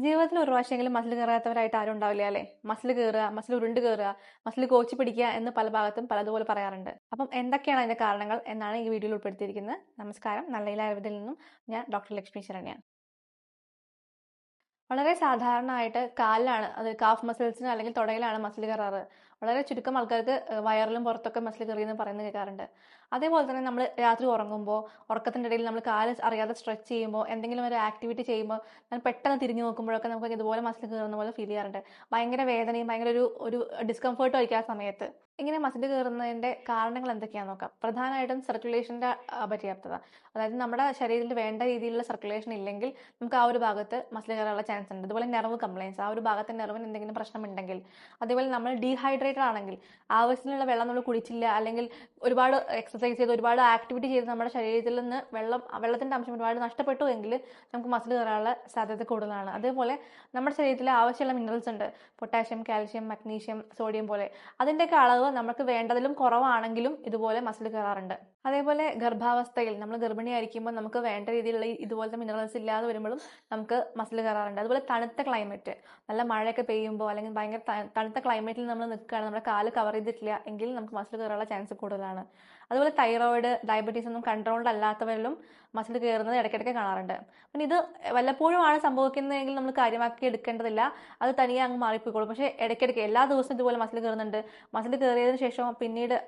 ജീവിതത്തിൽ ഒരു പ്രാവശ്യമെങ്കിലും മസിൽ കയറാത്തവരായിട്ട് ആരും ഉണ്ടാവില്ല അല്ലേ? മസിൽ കയറുക, മസിൽ ഉരുണ്ട് കയറുക, മസിൽ കോച്ചി പിടിക്കുക എന്ന് പല ഭാഗത്തും പലതുപോലെ പറയാറുണ്ട്. അപ്പം എന്തൊക്കെയാണ് അതിന്റെ കാരണങ്ങൾ എന്നാണ് ഈ വീഡിയോയിൽ ഉൾപ്പെടുത്തിയിരിക്കുന്നത്. നമസ്കാരം, നല്ലയില ആയുർവേദത്തിൽ നിന്നും ഞാൻ ഡോക്ടർ ലക്ഷ്മി ശരണ്യ. വളരെ സാധാരണയായിട്ട് കാലിലാണ്, അത് കാഫ് മസിൽസിന് അല്ലെങ്കിൽ തുടയിലാണ് മസിൽ കയറാറ്. വളരെ ചുരുക്കം ആൾക്കാർക്ക് വയറിലും പുറത്തൊക്കെ മസിൽ കയറിയെന്ന് പറയുന്നത് കേൾക്കാറുണ്ട്. അതേപോലെ തന്നെ നമ്മൾ രാത്രി ഉറങ്ങുമ്പോൾ, ഉറക്കത്തിൻ്റെ ഇടയിൽ നമ്മൾ കാല് അറിയാതെ സ്ട്രെച്ച് ചെയ്യുമ്പോൾ, എന്തെങ്കിലും ഒരു ആക്ടിവിറ്റി ചെയ്യുമ്പോൾ, ഞാൻ പെട്ടെന്ന് തിരിഞ്ഞു നോക്കുമ്പോഴൊക്കെ നമുക്ക് ഇതുപോലെ മസിൽ കയറുന്ന പോലെ ഫീൽ ചെയ്യാറുണ്ട്. ഭയങ്കര വേദനയും ഭയങ്കര ഒരു ഒരു ഡിസ്കംഫേർട്ടും ആയിരിക്കും ആ സമയത്ത്. ഇങ്ങനെ മസിൽ കയറുന്നതിന്റെ കാരണങ്ങൾ എന്തൊക്കെയാണെന്ന് നോക്കാം. പ്രധാനമായിട്ടും സർക്കുലേഷന്റെ അപര്യാപ്തത. അതായത് നമ്മുടെ ശരീരത്തിൽ വേണ്ട രീതിയിലുള്ള സർക്കുലേഷൻ ഇല്ലെങ്കിൽ നമുക്ക് ആ ഒരു ഭാഗത്ത് മസിൽ കയറാനുള്ള ചാൻസ് ഉണ്ട്. അതുപോലെ നെർവ് കംപ്ലയിൻസ്, ആ ഒരു ഭാഗത്തെ നെർവിന് എന്തെങ്കിലും പ്രശ്നമുണ്ടെങ്കിൽ, അതേപോലെ നമ്മൾ ഡീഹൈഡ്രേറ്റഡ് ആണെങ്കിൽ, ആവശ്യത്തിനുള്ള വെള്ളം നമ്മൾ കുടിച്ചില്ല, അല്ലെങ്കിൽ ഒരുപാട് എക്സസൈസ് ചെയ്ത് ഒരുപാട് ആക്ടിവിറ്റി ചെയ്ത് നമ്മുടെ ശരീരത്തിൽ നിന്ന് വെള്ളത്തിന്റെ അംശം ഒരുപാട് നഷ്ടപ്പെട്ടു എങ്കിൽ നമുക്ക് മസിൽ കയറാനുള്ള സാധ്യത കൂടുതലാണ്. അതേപോലെ നമ്മുടെ ശരീരത്തിൽ ആവശ്യമുള്ള മിനറൽസ് ഉണ്ട്, പൊട്ടാഷ്യം, കാൽഷ്യം, മഗ്നീഷ്യം, സോഡിയം പോലെ. അതിന്റെയൊക്കെ അളവ് നമുക്ക് വേണ്ടതിലും കുറവാണെങ്കിലും ഇതുപോലെ മസിൽ കയറാറുണ്ട്. അതേപോലെ ഗർഭാവസ്ഥയിൽ നമ്മൾ ഗർഭിണിയായിരിക്കുമ്പോൾ നമുക്ക് വേണ്ട രീതിയിലുള്ള ഇതുപോലത്തെ മിനറൽസ് ഇല്ലാതെ വരുമ്പോഴും നമുക്ക് മസിൽ കയറാറുണ്ട്. അതുപോലെ തണുത്ത ക്ലൈമറ്റ്, നല്ല മഴയൊക്കെ പെയ്യുമ്പോൾ അല്ലെങ്കിൽ ഭയങ്കര തണുത്ത ക്ലൈമറ്റിൽ നമ്മൾ നിൽക്കുകയാണ്, നമ്മുടെ കാല് കവർ ചെയ്തിട്ടില്ല എങ്കിൽ നമുക്ക് മസിൽ കയറാനുള്ള ചാൻസ് കൂടുതലാണ്. അതുപോലെ തൈറോയിഡ്, ഡയബറ്റീസ് ഒന്നും കൺട്രോൾഡ് അല്ലാത്തവരിലും മസിൽ കയറുന്നത് ഇടയ്ക്കിടയ്ക്ക് കാണാറുണ്ട്. പിന്നെ ഇത് വല്ലപ്പോഴും സംഭവിക്കുന്നതെങ്കിൽ നമ്മൾ കാര്യമാക്കി എടുക്കേണ്ടതില്ല, അത് തനിയെ അങ്ങ് മാറിപ്പോയിക്കോളും. പക്ഷേ ഇടയ്ക്കിടയ്ക്ക് എല്ലാ ദിവസവും ഇതുപോലെ മസിൽ കയറുന്നുണ്ട്, മസിൽ കയറിയതിനു ശേഷം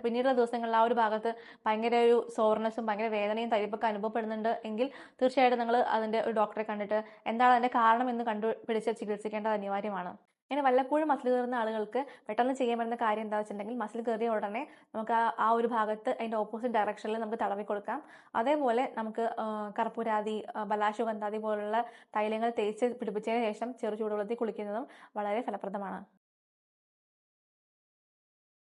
പിന്നീടുള്ള ദിവസങ്ങളിൽ ആ ഒരു ഭാഗത്ത് ഭയങ്കര ഒരു സോർനെസ്സും ഭയങ്കര വേദനയും തരിപ്പൊക്കെ അനുഭവപ്പെടുന്നുണ്ട് എങ്കിൽ തീർച്ചയായിട്ടും നിങ്ങൾ അതിന്റെ ഒരു ഡോക്ടറെ കണ്ടിട്ട് എന്താണ് അതിന്റെ കാരണം എന്ന് കണ്ടുപിടിച്ച് ചികിത്സിക്കേണ്ടത് അനിവാര്യമാണ്. ഇങ്ങനെ വല്ലപ്പോഴും മസിൽ കയറുന്ന ആളുകൾക്ക് പെട്ടെന്ന് ചെയ്യാൻ പറ്റുന്ന കാര്യം എന്താ വെച്ചിട്ടുണ്ടെങ്കിൽ, മസിൽ കയറിയ ഉടനെ നമുക്ക് ആ ഒരു ഭാഗത്ത് അതിന്റെ ഓപ്പോസിറ്റ് ഡയറക്ഷനിൽ നമുക്ക് തടവി കൊടുക്കാം. അതേപോലെ നമുക്ക് കർപ്പൂരാതി, ബലാശുഗന്ധാദി പോലുള്ള തൈലങ്ങൾ തേച്ച് പിടിപ്പിച്ചതിന് ശേഷം ചെറു ചൂടുവെള്ളത്തിൽ കുളിക്കുന്നതും വളരെ ഫലപ്രദമാണ്.